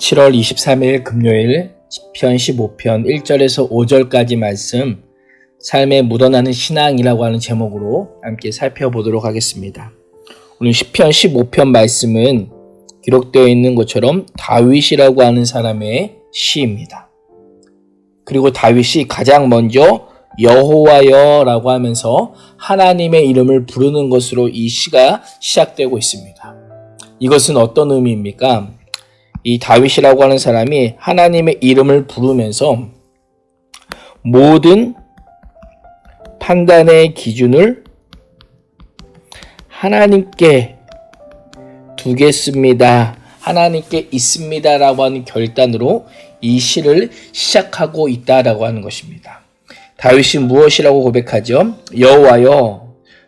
7월 23일 금요일 시편 15편 1절에서 5절까지 말씀 삶에 묻어나는 신앙이라고 하는 제목으로 함께 살펴보도록 하겠습니다. 오늘 시편 15편 말씀은 기록되어 있는 것처럼 다윗이라고 하는 사람의 시입니다. 그리고 다윗이 가장 먼저 여호와여라고 하면서 하나님의 이름을 부르는 것으로 이 시가 시작되고 있습니다. 이것은 어떤 의미입니까? 이 다윗이라고 하는 사람이 하나님의 이름을 부르면서 모든 판단의 기준을 하나님께 두겠습니다. 하나님께 있습니다라고 하는 결단으로 이 시를 시작하고 있다라고 하는 것입니다. 다윗이 무엇이라고 고백하죠? 여호와여,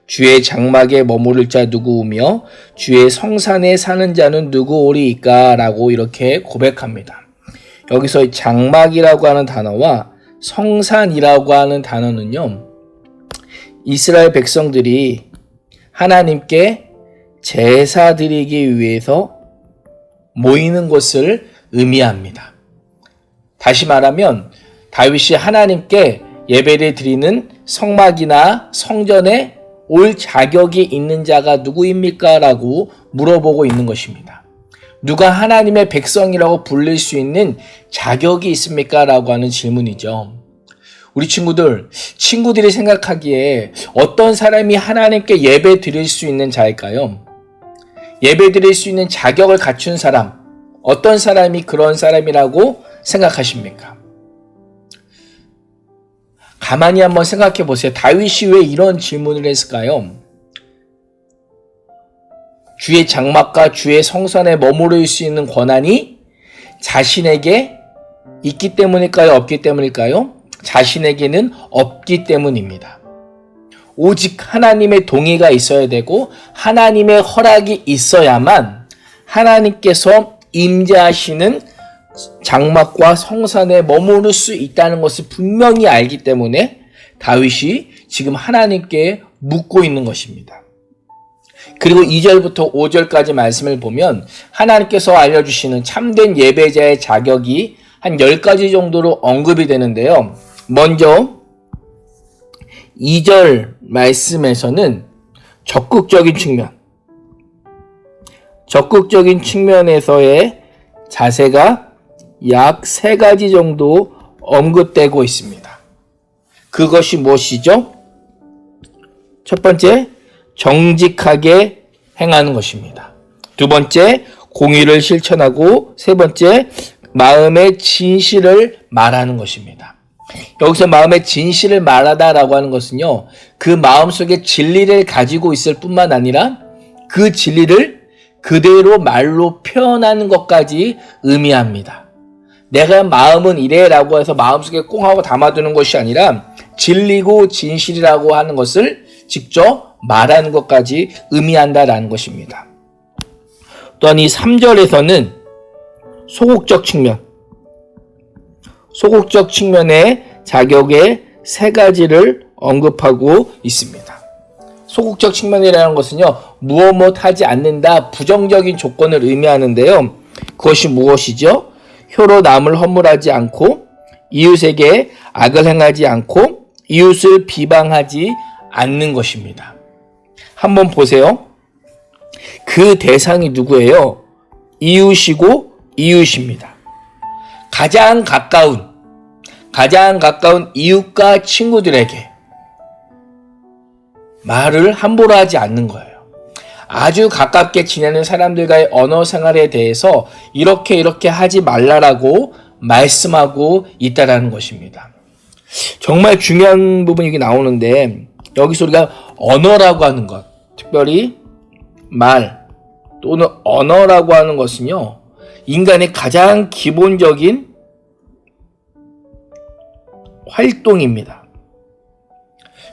주의 장막에 머무를 자 누구우며 주의 성산에 사는 자는 누구오리이까? 라고 이렇게 고백합니다. 여기서 장막이라고 하는 단어와 성산이라고 하는 단어는요, 이스라엘 백성들이 하나님께 제사 드리기 위해서 모이는 곳을 의미합니다. 다시 말하면 다윗이 하나님께 예배를 드리는 성막이나 성전에 올 자격이 있는 자가 누구입니까? 라고 물어보고 있는 것입니다. 누가 하나님의 백성이라고 불릴 수 있는 자격이 있습니까? 라고 하는 질문이죠. 우리 친구들이 생각하기에 어떤 사람이 하나님께 예배 드릴 수 있는 자일까요? 예배 드릴 수 있는 자격을 갖춘 사람, 어떤 사람이 그런 사람이라고 생각하십니까? 가만히 한번 생각해 보세요. 다윗이 왜 이런 질문을 했을까요? 주의 장막과 주의 성산에 머무를 수 있는 권한이 자신에게 있기 때문일까요? 없기 때문일까요? 자신에게는 없기 때문입니다. 오직 하나님의 동의가 있어야 되고 하나님의 허락이 있어야만 하나님께서 임재하시는 장막과 성산에 머무를 수 있다는 것을 분명히 알기 때문에 다윗이 지금 하나님께 묻고 있는 것입니다. 그리고 2절부터 5절까지 말씀을 보면 하나님께서 알려주시는 참된 예배자의 자격이 한 10가지 정도로 언급이 되는데요. 먼저 2절 말씀에서는 적극적인 측면에서의 자세가 약 3가지 정도 언급되고 있습니다. 그것이 무엇이죠? 첫 번째, 정직하게 행하는 것입니다. 두 번째, 공의를 실천하고 세 번째, 마음의 진실을 말하는 것입니다. 여기서 마음의 진실을 말하다라고 하는 것은요, 그 마음속에 진리를 가지고 있을 뿐만 아니라 그 진리를 그대로 말로 표현하는 것까지 의미합니다. 내가 마음은 이래라고 해서 마음속에 꽁 하고 담아두는 것이 아니라 진리고 진실이라고 하는 것을 직접 말하는 것까지 의미한다라는 것입니다. 또한 이 3절에서는 소극적 측면의 자격의 3가지를 언급하고 있습니다. 소극적 측면이라는 것은요, 무엇 하지 않는다, 부정적인 조건을 의미하는데요. 그것이 무엇이죠? 혀로 남을 허물하지 않고 이웃에게 악을 행하지 않고 이웃을 비방하지 않는 것입니다. 한번 보세요. 그 대상이 누구예요? 이웃이고 이웃입니다. 가장 가까운 이웃과 친구들에게 말을 함부로 하지 않는 거예요. 아주 가깝게 지내는 사람들과의 언어 생활에 대해서 이렇게 하지 말라라고 말씀하고 있다라는 것입니다. 정말 중요한 부분이 여기 나오는데, 여기서 우리가 언어라고 하는 것, 특별히 말 또는 언어라고 하는 것은요, 인간의 가장 기본적인 활동입니다.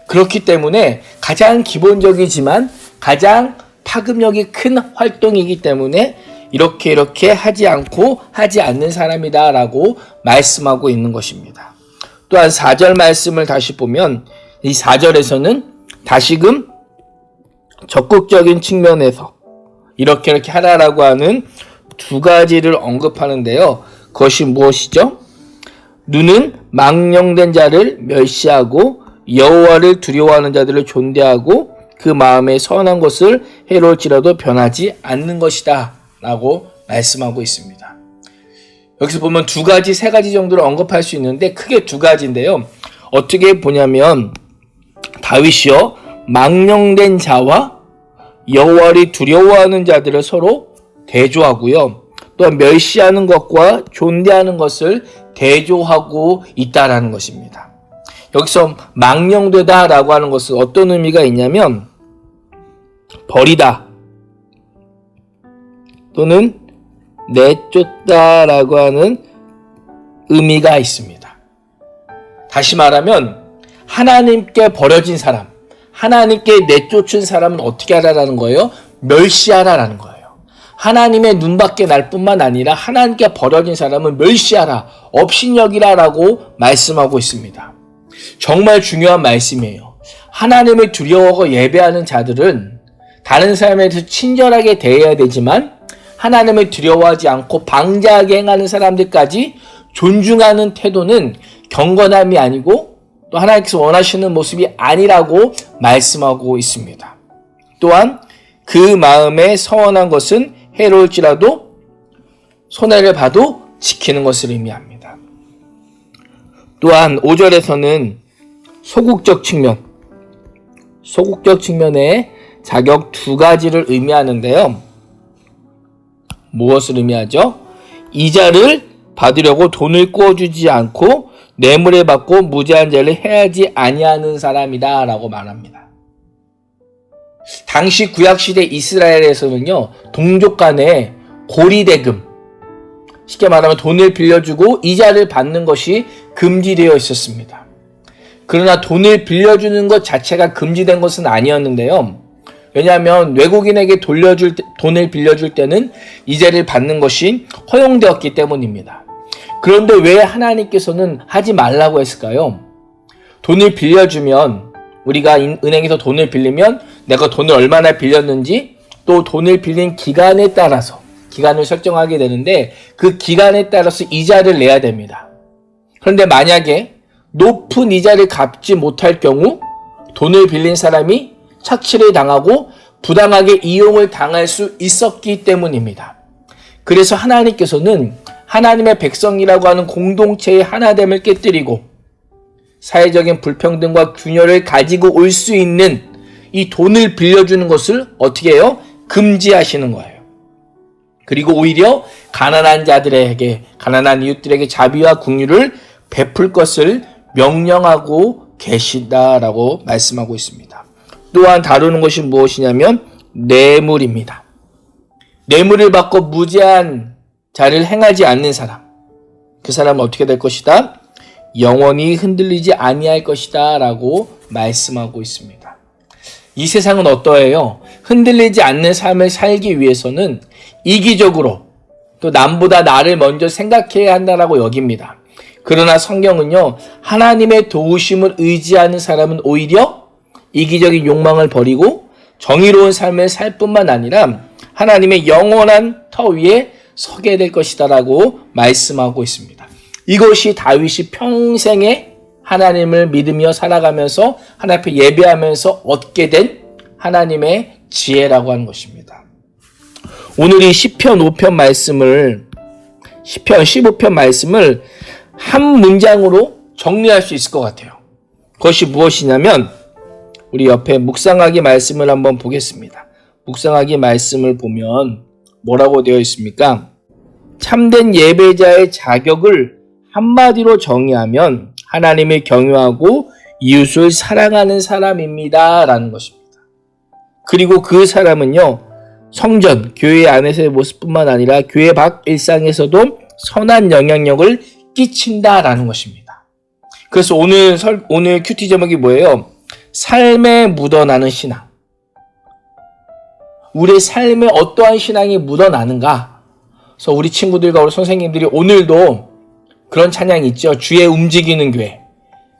그렇기 때문에 가장 기본적이지만 가장 파급력이 큰 활동이기 때문에 이렇게 하지 않고 하지 않는 사람이다 라고 말씀하고 있는 것입니다. 또한 4절 말씀을 다시 보면 이 4절에서는 다시금 적극적인 측면에서 이렇게 하라라고 하는 두 가지를 언급하는데요. 그것이 무엇이죠? 눈은 망령된 자를 멸시하고 여호와를 두려워하는 자들을 존대하고 그 마음에 선한 것을 해로울지라도 변하지 않는 것이다 라고 말씀하고 있습니다. 여기서 보면 두 가지, 세 가지 정도를 언급할 수 있는데 크게 두 가지인데요. 어떻게 보냐면 다윗이요 망령된 자와 여호와를 두려워하는 자들을 서로 대조하고요. 또한 멸시하는 것과 존대하는 것을 대조하고 있다라는 것입니다. 여기서 망령되다라고 하는 것은 어떤 의미가 있냐면 버리다 또는 내쫓다라고 하는 의미가 있습니다. 다시 말하면 하나님께 버려진 사람, 하나님께 내쫓은 사람은 어떻게 하라라는 거예요? 멸시하라라는 거예요. 하나님의 눈밖에 날 뿐만 아니라 하나님께 버려진 사람은 멸시하라, 업신여기라라고 말씀하고 있습니다. 정말 중요한 말씀이에요. 하나님을 두려워하고 예배하는 자들은 다른 사람에 대해서 친절하게 대해야 되지만 하나님을 두려워하지 않고 방자하게 행하는 사람들까지 존중하는 태도는 경건함이 아니고 또 하나님께서 원하시는 모습이 아니라고 말씀하고 있습니다. 또한 그 마음에 서원한 것은 해로울지라도 손해를 봐도 지키는 것을 의미합니다. 또한 5절에서는 소극적 측면의 자격 두 가지를 의미하는데요. 무엇을 의미하죠? 이자를 받으려고 돈을 꾸어주지 않고 뇌물을 받고 무죄한 죄를 해하지 아니하는 사람이다 라고 말합니다. 당시 구약시대 이스라엘에서는요, 동족 간에 고리대금, 쉽게 말하면 돈을 빌려주고 이자를 받는 것이 금지되어 있었습니다. 그러나 돈을 빌려주는 것 자체가 금지된 것은 아니었는데요. 왜냐하면 외국인에게 돈을 빌려줄 때는 이자를 받는 것이 허용되었기 때문입니다. 그런데 왜 하나님께서는 하지 말라고 했을까요? 돈을 빌려주면 우리가 은행에서 돈을 빌리면 내가 돈을 얼마나 빌렸는지 또 돈을 빌린 기간에 따라서 기간을 설정하게 되는데 그 기간에 따라서 이자를 내야 됩니다. 그런데 만약에 높은 이자를 갚지 못할 경우 돈을 빌린 사람이 착취를 당하고 부당하게 이용을 당할 수 있었기 때문입니다. 그래서 하나님께서는 하나님의 백성이라고 하는 공동체의 하나됨을 깨뜨리고 사회적인 불평등과 균열을 가지고 올 수 있는 이 돈을 빌려주는 것을 어떻게 해요? 금지하시는 거예요. 그리고 오히려 가난한 자들에게, 가난한 이웃들에게 자비와 긍휼을 베풀 것을 명령하고 계시다라고 말씀하고 있습니다. 또한 다루는 것이 무엇이냐면 뇌물입니다. 뇌물을 받고 무죄한 자를 행하지 않는 사람, 그 사람은 어떻게 될 것이다? 영원히 흔들리지 아니할 것이다 라고 말씀하고 있습니다. 이 세상은 어떠해요? 흔들리지 않는 삶을 살기 위해서는 이기적으로 또 남보다 나를 먼저 생각해야 한다라고 여깁니다. 그러나 성경은요, 하나님의 도우심을 의지하는 사람은 오히려 이기적인 욕망을 버리고 정의로운 삶을 살 뿐만 아니라 하나님의 영원한 터 위에 서게 될 것이다 라고 말씀하고 있습니다. 이것이 다윗이 평생에 하나님을 믿으며 살아가면서 하나님 앞에 예배하면서 얻게 된 하나님의 지혜라고 하는 것입니다. 오늘 이 시편 5편 말씀을, 시편 15편 말씀을 한 문장으로 정리할 수 있을 것 같아요. 그것이 무엇이냐면 우리 옆에 묵상하기 말씀을 한번 보겠습니다. 묵상하기 말씀을 보면 뭐라고 되어 있습니까? 참된 예배자의 자격을 한마디로 정의하면 하나님을 경외하고 이웃을 사랑하는 사람입니다 라는 것입니다. 그리고 그 사람은요, 성전, 교회 안에서의 모습뿐만 아니라 교회 밖 일상에서도 선한 영향력을 끼친다라는 것입니다. 그래서 오늘 큐티 제목이 뭐예요? 삶에 묻어나는 신앙. 우리의 삶에 어떠한 신앙이 묻어나는가? 그래서 우리 친구들과 우리 선생님들이 오늘도 그런 찬양이 있죠. 주의 움직이는 교회.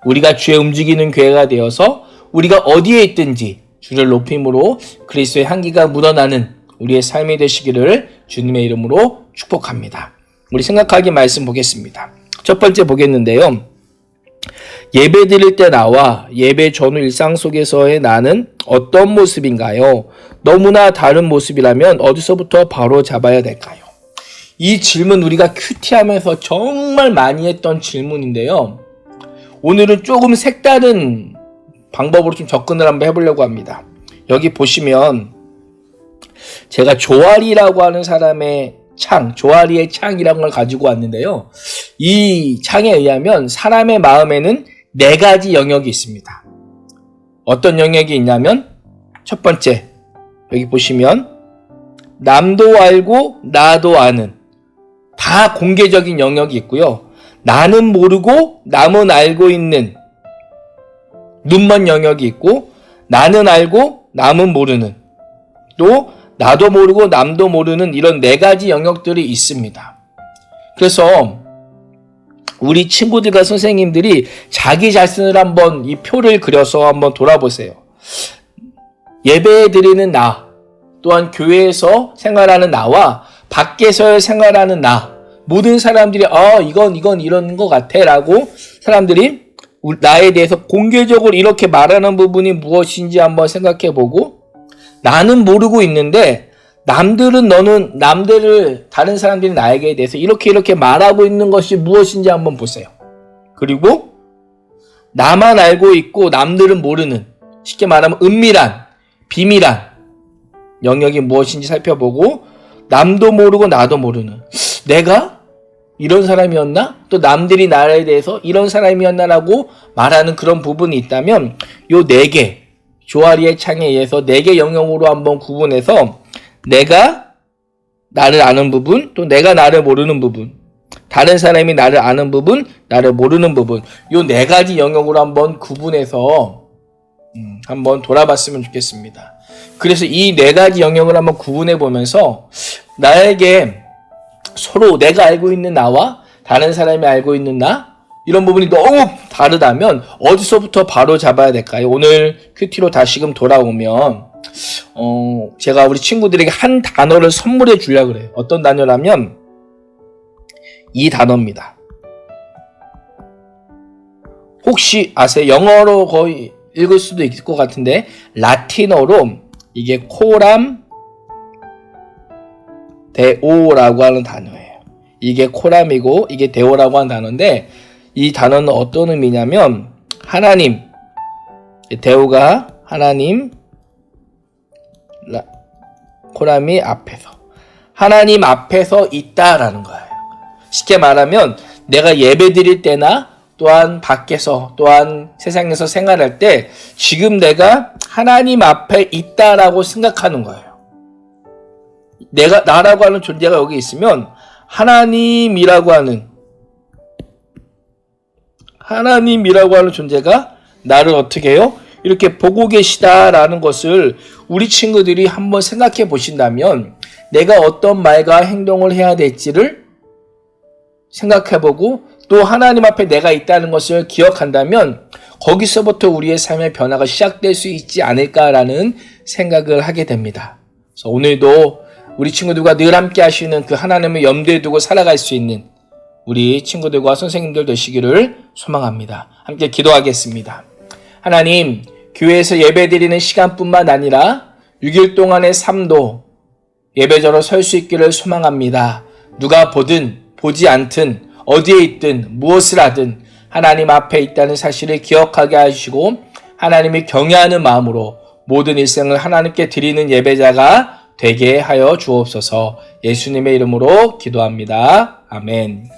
우리가 주의 움직이는 교회가 되어서 우리가 어디에 있든지 주를 높임으로 그리스도의 향기가 묻어나는 우리의 삶이 되시기를 주님의 이름으로 축복합니다. 우리 생각하기 말씀 보겠습니다. 첫 번째 보겠는데요. 예배 드릴 때 나와 예배 전후 일상 속에서의 나는 어떤 모습인가요? 너무나 다른 모습이라면 어디서부터 바로 잡아야 될까요? 이 질문 우리가 큐티하면서 정말 많이 했던 질문인데요. 오늘은 조금 색다른 방법으로 좀 접근을 한번 해보려고 합니다. 여기 보시면 제가 조아리라고 하는 사람의 창, 조아리의 창이라는 걸 가지고 왔는데요. 이 창에 의하면 사람의 마음에는 4가지 영역이 있습니다. 어떤 영역이 있냐면 첫 번째, 여기 보시면 남도 알고 나도 아는 다 공개적인 영역이 있고요. 나는 모르고 남은 알고 있는 눈먼 영역이 있고 나는 알고 남은 모르는 또 나도 모르고 남도 모르는 이런 4가지 영역들이 있습니다. 그래서 우리 친구들과 선생님들이 자기 자신을 한번 이 표를 그려서 한번 돌아보세요. 예배 드리는 나, 또한 교회에서 생활하는 나와 밖에서 생활하는 나, 모든 사람들이 이건 이런 것 같아 라고 사람들이 나에 대해서 공개적으로 이렇게 말하는 부분이 무엇인지 한번 생각해 보고 나는 모르고 있는데 남들을 다른 사람들이 나에게 대해서 이렇게 말하고 있는 것이 무엇인지 한번 보세요. 그리고 나만 알고 있고 남들은 모르는 쉽게 말하면 은밀한 비밀한 영역이 무엇인지 살펴보고 남도 모르고 나도 모르는 내가 이런 사람이었나? 또 남들이 나에 대해서 이런 사람이었나라고 말하는 그런 부분이 있다면 요 4개 조아리의 창에 의해서 4개 영역으로 한번 구분해서 내가 나를 아는 부분, 또 내가 나를 모르는 부분, 다른 사람이 나를 아는 부분, 나를 모르는 부분, 요 4가지 영역으로 한번 구분해서 한번 돌아봤으면 좋겠습니다. 그래서 이 4가지 영역을 한번 구분해 보면서 나에게 서로 내가 알고 있는 나와 다른 사람이 알고 있는 나 이런 부분이 너무 다르다면 어디서부터 바로 잡아야 될까요? 오늘 큐티로 다시금 돌아오면 제가 우리 친구들에게 한 단어를 선물해 주려고 그래요. 어떤 단어라면 이 단어입니다. 혹시 아세요? 영어로 거의 읽을 수도 있을 것 같은데 라틴어로 이게 코람 데오라고 하는 단어예요. 이게 코람이고 이게 데오라고 하는 단어인데 이 단어는 어떤 의미냐면 하나님, 데오가 하나님, 코람이 앞에서 하나님 앞에서 있다라는 거예요. 쉽게 말하면 내가 예배 드릴 때나 또한 밖에서 또한 세상에서 생활할 때 지금 내가 하나님 앞에 있다라고 생각하는 거예요. 나라고 하는 존재가 여기 있으면 하나님이라고 하는 존재가 나를 어떻게 해요? 이렇게 보고 계시다라는 것을 우리 친구들이 한번 생각해 보신다면 내가 어떤 말과 행동을 해야 될지를 생각해 보고 또 하나님 앞에 내가 있다는 것을 기억한다면 거기서부터 우리의 삶의 변화가 시작될 수 있지 않을까라는 생각을 하게 됩니다. 그래서 오늘도 우리 친구들과 늘 함께 하시는 그 하나님을 염두에 두고 살아갈 수 있는 우리 친구들과 선생님들 되시기를 소망합니다. 함께 기도하겠습니다. 하나님, 교회에서 예배드리는 시간뿐만 아니라 6일 동안의 삶도 예배자로 설 수 있기를 소망합니다. 누가 보든 보지 않든 어디에 있든 무엇을 하든 하나님 앞에 있다는 사실을 기억하게 하시고 하나님을 경외하는 마음으로 모든 일생을 하나님께 드리는 예배자가 되게 하여 주옵소서. 예수님의 이름으로 기도합니다. 아멘.